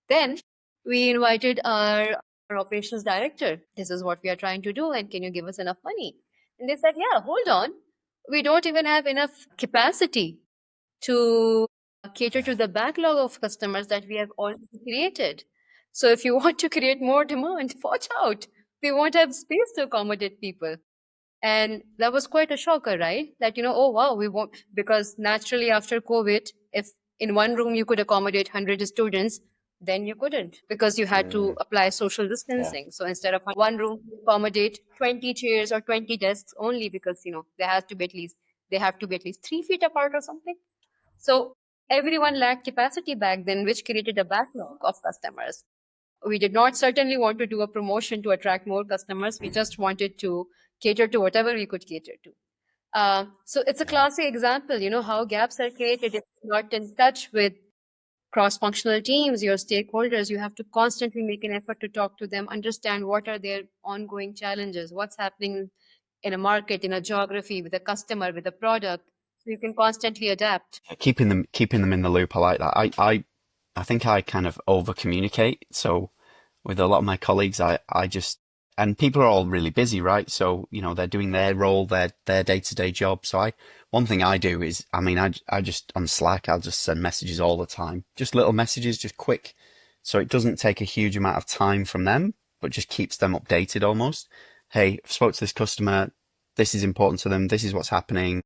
Then we invited our operations director. This is what we are trying to do, and can you give us enough money? And they said, yeah, hold on. We don't even have enough capacity to cater to the backlog of customers that we have already created. So if you want to create more demand, watch out. We won't have space to accommodate people. And that was quite a shocker, right? That, oh wow, we won't, because naturally after COVID, if in one room you could accommodate 100 students, then you couldn't because you had to Mm, apply social yeah. distancing. So instead of one room, accommodate 20 chairs or 20 desks only because, they have to be at least 3 feet apart or something. So everyone lacked capacity back then, which created a backlog of customers. We did not certainly want to do a promotion to attract more customers. We just wanted to cater to whatever we could cater to. So it's a Yeah. classic example, how gaps are created if you're not in touch with cross-functional teams, your stakeholders. You have to constantly make an effort to talk to them, understand what are their ongoing challenges, what's happening in a market, in a geography, with a customer, with a product. So you can constantly adapt. Keeping them in the loop. I like that. I think I kind of over communicate. So with a lot of my colleagues, I just, and people are all really busy, right? So, they're doing their role, their day-to-day job. So one thing I do is, I mean, I just, on Slack, I'll just send messages all the time, just little messages, just quick. So it doesn't take a huge amount of time from them, but just keeps them updated almost. Hey, I've spoke to this customer. This is important to them. This is what's happening.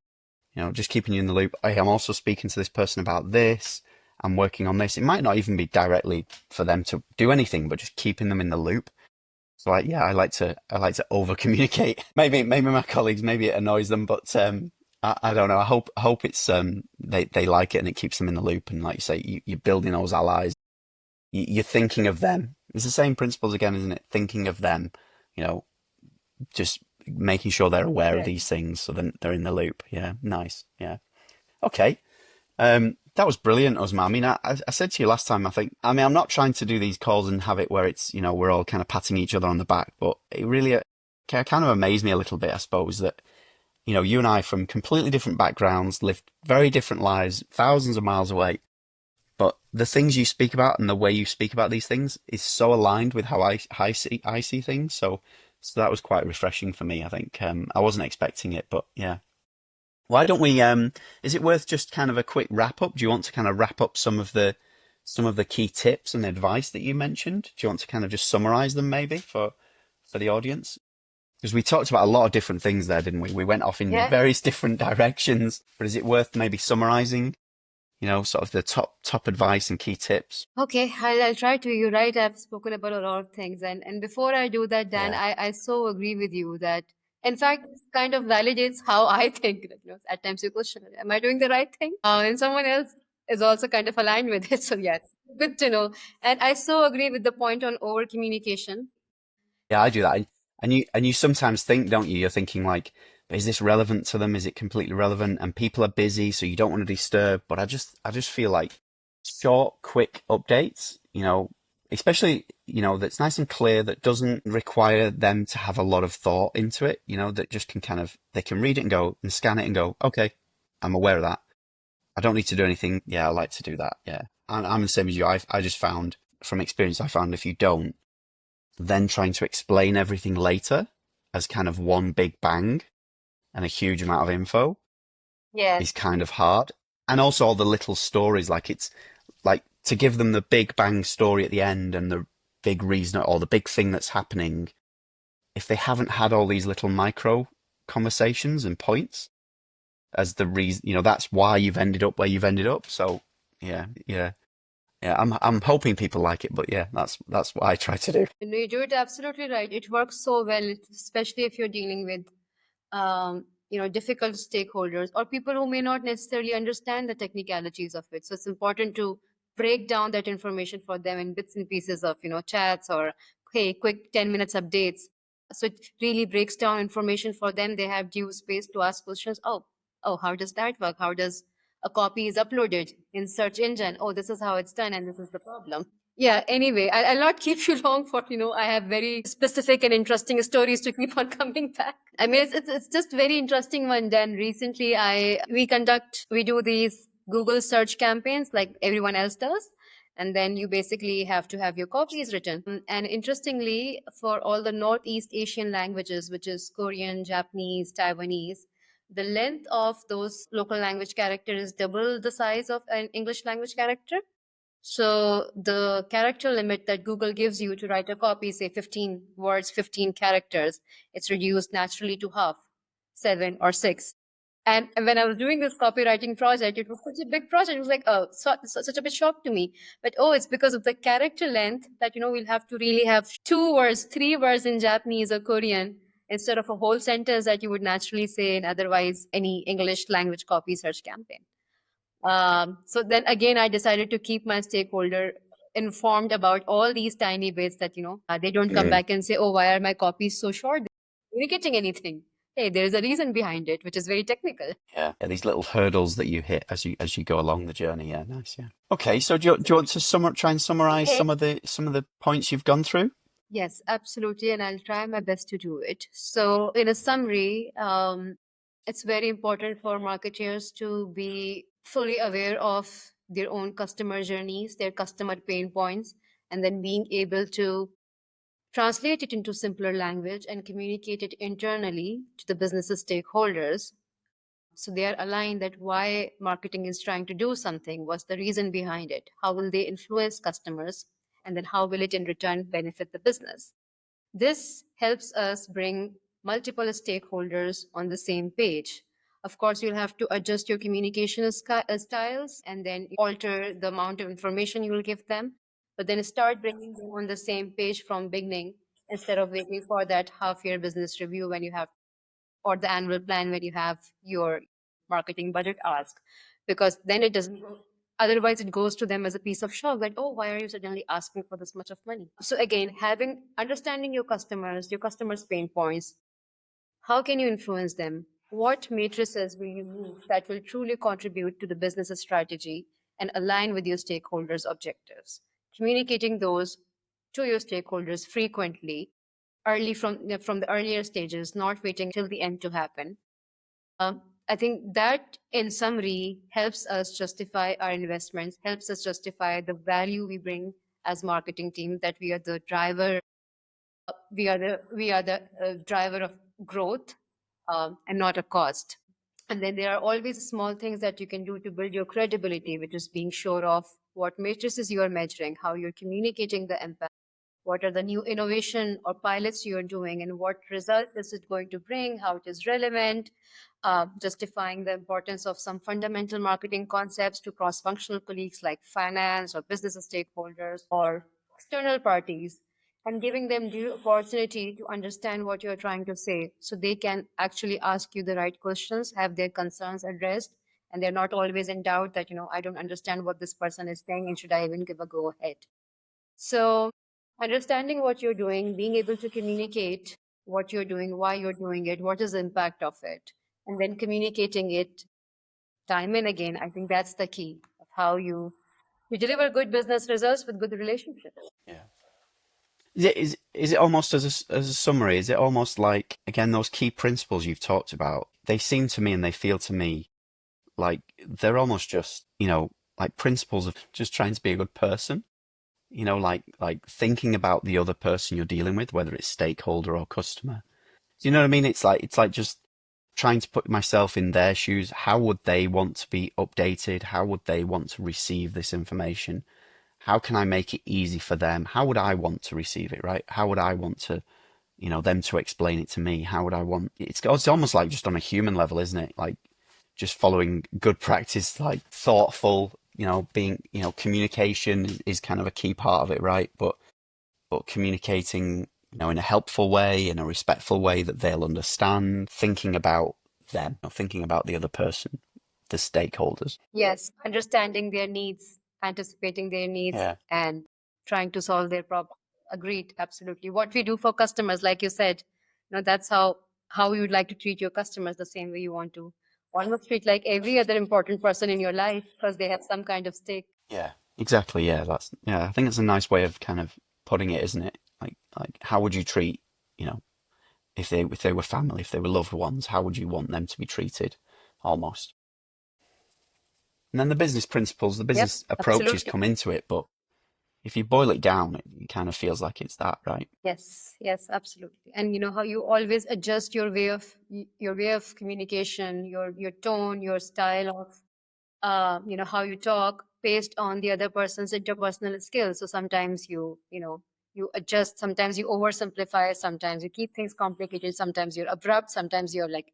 Just keeping you in the loop. Hey, I'm also speaking to this person about this. I'm working on this. It might not even be directly for them to do anything, but just keeping them in the loop. So yeah, I like to over communicate. Maybe my colleagues, maybe it annoys them, but I don't know. I hope it's they like it and it keeps them in the loop. And like you say, you're building those allies. You're thinking of them. It's the same principles again, isn't it? Thinking of them. You know, just making sure they're aware of Correct. these things so then they're in the loop. Yeah, nice. Yeah. Okay. That was brilliant, Uzma. I mean, I said to you last time, I mean, I'm not trying to do these calls and have it where it's, we're all kind of patting each other on the back, but it really kind of amazed me a little bit, I suppose, that, you and I from completely different backgrounds, lived very different lives, thousands of miles away, but the things you speak about and the way you speak about these things is so aligned with how I see things. So that was quite refreshing for me, I think. I wasn't expecting it, but yeah. Why don't we, is it worth just kind of a quick wrap up? Do you want to kind of wrap up some of the key tips and advice that you mentioned? Do you want to kind of just summarize them maybe for the audience? Because we talked about a lot of different things there, didn't we? We went off in Yeah. various different directions, but is it worth maybe summarizing, sort of the top advice and key tips? Okay, I'll try to. You're right. I've spoken about a lot of things. And before I do that, Dan, Yeah. I so agree with you that, in fact, this kind of validates how I think. That, at times you question, am I doing the right thing? And someone else is also kind of aligned with it. So, yes, good to know. And I so agree with the point on over communication. Yeah, I do that. And you sometimes think, don't you? You're thinking like, is this relevant to them? Is it completely relevant? And people are busy, so you don't want to disturb. But I just feel like short, quick updates, especially, that's nice and clear, that doesn't require them to have a lot of thought into it, that just can kind of, they can read it and go and scan it and go, okay, I'm aware of that. I don't need to do anything. Yeah, I like to do that. Yeah. I'm the same as you. I just found from experience, I found if you don't, then trying to explain everything later as kind of one big bang and a huge amount of info is Yes. kind of hard. And also all the little stories, like it's like to give them the big bang story at the end and the big reason or the big thing that's happening. If they haven't had all these little micro conversations and points as the reason, that's why you've ended up where you've ended up. So yeah, yeah. Yeah, I'm hoping people like it, but yeah, that's what I try to do. No, you do it absolutely right. It works so well, especially if you're dealing with difficult stakeholders or people who may not necessarily understand the technicalities of it. So it's important to break down that information for them in bits and pieces of, chats or, hey, quick 10 minutes updates. So it really breaks down information for them. They have due space to ask questions. Oh, how does that work? How does a copy is uploaded in search engine? Oh, this is how it's done, and this is the problem. Yeah, anyway, I'll not keep you long for, I have very specific and interesting stories to keep on coming back. I mean, it's just very interesting one. Then recently we do these Google search campaigns like everyone else does. And then you basically have to have your copies written. And interestingly, for all the Northeast Asian languages, which is Korean, Japanese, Taiwanese, the length of those local language characters is double the size of an English language character. So the character limit that Google gives you to write a copy, say 15 words, 15 characters, it's reduced naturally to half, 7 or 6. And when I was doing this copywriting project, it was such a big project. It was like, oh, such a big shock to me. But oh, it's because of the character length that, we'll have to really have 2 words, 3 words in Japanese or Korean instead of a whole sentence that you would naturally say in otherwise any English language copy search campaign. So then again, I decided to keep my stakeholder informed about all these tiny bits that, they don't come Yeah. back and say, oh, why are my copies so short? They're not getting anything. Hey, there's a reason behind it, which is very technical. Yeah, these little hurdles that you hit as you go along the journey. Yeah, nice. Yeah. Okay, so do you want to try and summarize Okay. some of the points you've gone through? Yes, absolutely. And I'll try my best to do it. So, in a summary, it's very important for marketers to be fully aware of their own customer journeys, their customer pain points, and then being able to translate it into simpler language and communicate it internally to the business stakeholders. So they are aligned that why marketing is trying to do something, what's the reason behind it, how will they influence customers, and then how will it in return benefit the business. This helps us bring multiple stakeholders on the same page. Of course, you'll have to adjust your communication styles and then alter the amount of information you will give them, but then start bringing them on the same page from beginning instead of waiting for that half-year business review when you have, or the annual plan when you have your marketing budget ask, because then it doesn't, otherwise it goes to them as a piece of shock that, oh, why are you suddenly asking for this much of money? So again, having understanding your customers pain points, how can you influence them, what matrices will you use that will truly contribute to the business strategy and align with your stakeholders objectives, communicating those to your stakeholders frequently, early from the earlier stages, not waiting till the end to happen. I think that, in summary, helps us justify our investments, helps us justify the value we bring as marketing team. That we are the driver, we are the driver of growth, and not a cost. And then there are always small things that you can do to build your credibility, which is being sure of what matrices you are measuring, how you're communicating the impact, what are the new innovation or pilots you're doing, and what result is it going to bring, how it is relevant, justifying the importance of some fundamental marketing concepts to cross-functional colleagues like finance or business stakeholders or external parties, and giving them due opportunity to understand what you're trying to say so they can actually ask you the right questions, have their concerns addressed, and they're not always in doubt that, I don't understand what this person is saying and should I even give a go ahead. So, understanding what you're doing, being able to communicate what you're doing, why you're doing it, what is the impact of it, and then communicating it time and again. I think that's the key of how you deliver good business results with good relationships. Yeah. Is it almost as a summary? Is it almost like, again, those key principles you've talked about? They seem to me and they feel to me like they're almost just, like principles of just trying to be a good person. Like thinking about the other person you're dealing with, whether it's stakeholder or customer. Do you know what I mean? It's like just trying to put myself in their shoes. How would they want to be updated? How would they want to receive this information? How can I make it easy for them? How would I want to receive it, right? How would I want to, them to explain it to me? How would I want it's almost like just on a human level, isn't it? Like just following good practice, like thoughtful, being, communication is kind of a key part of it, right? But communicating, in a helpful way, in a respectful way that they'll understand, thinking about them, thinking about the other person, the stakeholders. Yes, understanding their needs, anticipating their needs, Yeah. and trying to solve their problem. Agreed, absolutely. What we do for customers, like you said, that's how you would like to treat your customers, the same way you want to almost treat like every other important person in your life because they have some kind of stake. Yeah. Exactly. Yeah. I think it's a nice way of kind of putting it, isn't it? Like how would you treat, you know, if they were family, if they were loved ones, how would you want them to be treated? Almost. And then the business principles, the Yep, business approaches absolutely. come into it, but if you boil it down, it kind of feels like it's that, right? Yes, yes, absolutely. And you know how you always adjust your way of communication, your tone, your style of how you talk based on the other person's interpersonal skills. So sometimes you adjust, sometimes you oversimplify, sometimes you keep things complicated, sometimes you're abrupt, sometimes you're like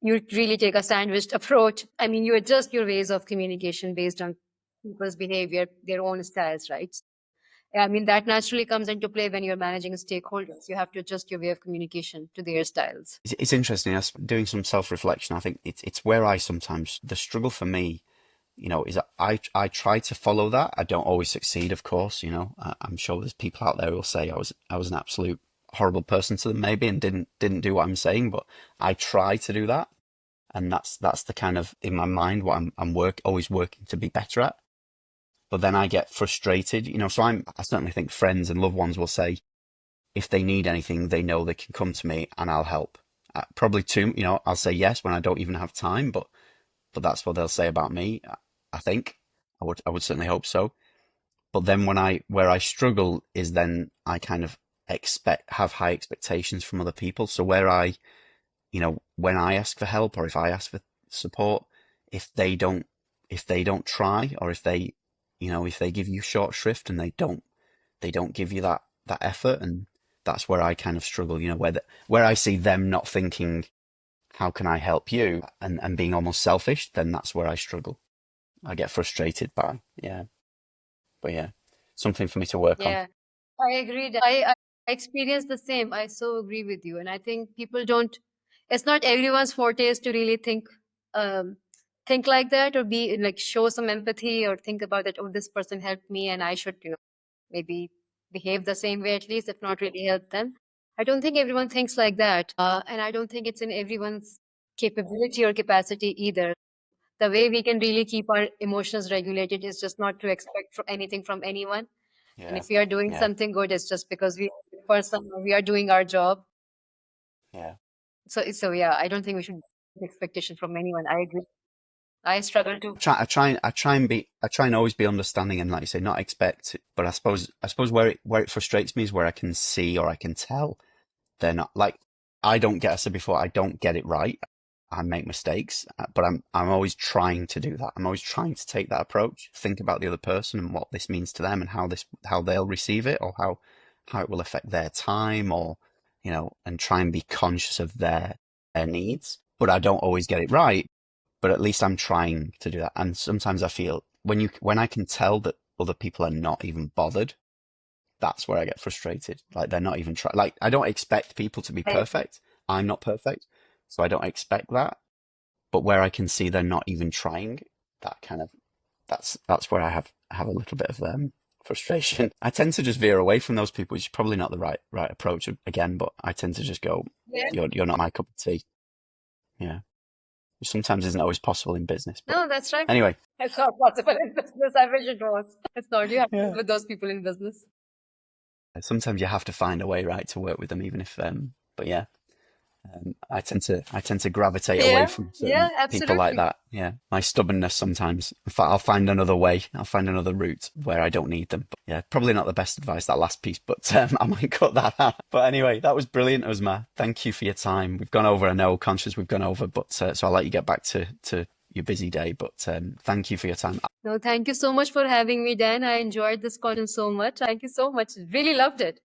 you really take a sandwiched approach. I mean, you adjust your ways of communication based on people's behavior, their own styles, right? Yeah, I mean, that naturally comes into play when you're managing stakeholders. You have to adjust your way of communication to their styles. It's interesting. Us doing some self-reflection. I think it's where I sometimes the struggle for me, is that I try to follow that. I don't always succeed, of course. I'm sure there's people out there who will say I was an absolute horrible person to them maybe and didn't do what I'm saying, but I try to do that, and that's the kind of in my mind what I'm always working to be better at. But then I get frustrated, so I certainly think friends and loved ones will say if they need anything, they know they can come to me and I'll help. Probably too, I'll say yes when I don't even have time, but that's what they'll say about me. I think I would certainly hope so. But then where I struggle is then I kind of have high expectations from other people. So when I ask for help or if I ask for support, if they don't if they don't try or if they give you short shrift and they don't give you that effort, and that's where I kind of struggle, where I see them not thinking how can I help you and being almost selfish, then that's where I struggle. I get frustrated by, yeah. But yeah, something for me to work on. Yeah, I agree. I experienced the same. I so agree with you. And I think people don't, it's not everyone's forte is to really um, think like that or be like show some empathy or think about that, oh, this person helped me and I should, maybe behave the same way at least, if not really help them. I don't think everyone thinks like that. And I don't think it's in everyone's capability or capacity either. The way we can really keep our emotions regulated is just not to expect anything from anyone. And Yeah, if we are doing yeah, something good, it's just because we are a good person or we are doing our job. yeah. So yeah, I don't think we should have expectation from anyone. I agree. I struggle to. I try and always be understanding and, like you say, not expect. But I suppose where it frustrates me is where I can see or I can tell they're not like I don't get. I said before, I don't get it right. I make mistakes, but I'm always trying to do that. I'm always trying to take that approach, think about the other person and what this means to them and how they'll receive it or how it will affect their time or and try and be conscious of their needs. But I don't always get it right. But at least I'm trying to do that. And sometimes I feel when I can tell that other people are not even bothered, that's where I get frustrated. Like they're not even trying. Like I don't expect people to be perfect. I'm not perfect, so I don't expect that. But where I can see they're not even trying, that kind of that's where I have a little bit of frustration. I tend to just veer away from those people, which is probably not the right approach again. But I tend to just go, Yeah. you're not my cup of tea. Yeah, which sometimes isn't always possible in business. But No, that's right. anyway, It's not possible in business. I wish it was. It's not. You have to yeah. live with those people in business. Sometimes you have to find a way, right, to work with them, even if. But yeah, I tend to gravitate away Yeah, from yeah, certain people like absolutely. that. Yeah, my stubbornness sometimes. In fact, I'll find another way. I'll find another route where I don't need them. But yeah, probably not the best advice, that last piece, but I might cut that out. But anyway, that was brilliant, Uzma. Thank you for your time. We've gone over. I know, conscious we've gone over, but so I'll let you get back to your busy day. But thank you for your time. No, thank you so much for having me, Dan. I enjoyed this content so much. Thank you so much. Really loved it.